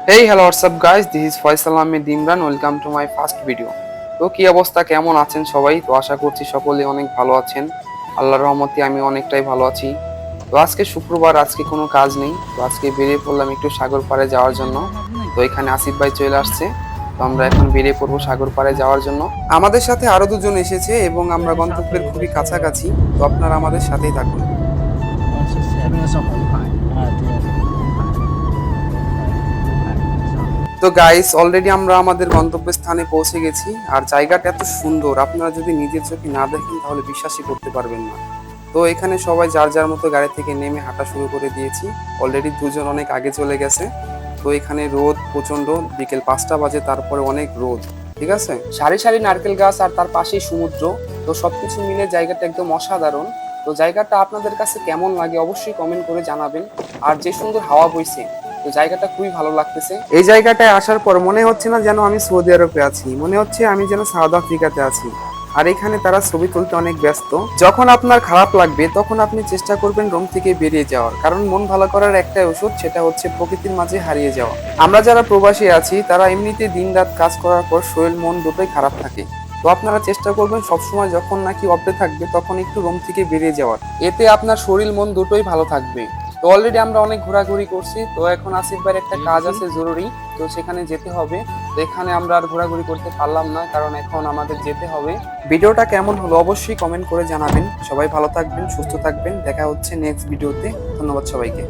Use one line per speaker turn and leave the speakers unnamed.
Hey, hello, what's up guys? This is Faisal Ahmed Imran. Welcome to my first video. তো কি অবস্থা, কেমন আছেন সবাই? তো আশা করছি সকলে অনেক ভালো আছেন। আল্লাহর রহমতে আমি অনেকটাই ভালো আছি। তো আজকে শুক্রবার, আজকে কোনো কাজ নেই। তো আজকে বেরিয়ে পড়লাম একটু সাগর পাড়ে যাওয়ার জন্য। তো এখানে আসিফ ভাই চলে আসছে। তো আমরা এখন বেরিয়ে পড়বো সাগর পাড়ে যাওয়ার জন্য। আমাদের সাথে আরো দুজন এসেছে এবং আমরা গন্তব্যের খুবই কাছাকাছি। তো আপনারা আমাদের সাথেই থাকুন।
前面是红牌对，红牌，তো
গাইস, অলরেডি আমরা আমাদের গন্তব্যস্থানে পৌঁছে গেছি। আর জায়গাটা এত সুন্দর, আপনারা যদি নিজের চোখে না দেখেন তাহলে বিশ্বাসই করতে পারবেন না। তো এখানে সবাই যার যার মতো গাড়ি থেকে নেমে হাঁটা শুরু করে দিয়েছি। অলরেডি দুজন অনেক আগে চলে গেছে। তো এখানে রোদ প্রচন্ড, বিকেল 5টা বাজে, তারপরে অনেক রোদ। ঠিক আছে, সারি সারি নারকেল গাছ আর তার পাশেই সমুদ্র। তো সবকিছু মিলে জায়গাটা একদম অসাধারণ। তো জায়গাটা আপনাদের কাছে কেমন লাগে অবশ্যই কমেন্ট করে জানাবেন। আর যে সুন্দর হাওয়া বইছে, তো জায়গাটা খুবই ভালো লাগতেছে। এই জায়গাটায় আসার পর মনে হচ্ছে না যেন আমি সৌদি আরবে আছি, মনে হচ্ছে আমি যেন সাউথ আফ্রিকাতে আছি। আর এখানে তারা ছবি তুলতে অনেক ব্যস্ত। যখন আপনার খারাপ লাগবে তখন আপনি চেষ্টা করবেন রুম থেকে বেরিয়ে যাওয়ার, কারণ মন ভালো করার একটাই ওষুধ, সেটা হচ্ছে প্রকৃতির মাঝে হারিয়ে যাওয়া। আমরা যারা প্রবাসী আছি তারা এমনিতে দিন রাত কাজ করার পর শরীর মন দুটোই খারাপ থাকে। তো আপনারা চেষ্টা করবেন সবসময় যখন নাকি অফে থাকবে তখন একটু রুম থেকে বেরিয়ে যাওয়ার, এতে আপনার শরীর মন দুটোই ভালো থাকবে। তো অলরেডি আমরা অনেক ঘোরাঘুরি করছি। তো এখন আসিফ ভাইয়ের একটা কাজ আছে জরুরি, তো সেখানে যেতে হবে। তো এখানে আমরা আর ঘোরাঘুরি করতে পারলাম না, কারণ এখন আমাদের যেতে হবে। ভিডিওটা কেমন হলো অবশ্যই কমেন্ট করে জানাবেন। সবাই ভালো থাকবেন, সুস্থ থাকবেন। দেখা হচ্ছে নেক্সট ভিডিওতে। ধন্যবাদ সবাইকে।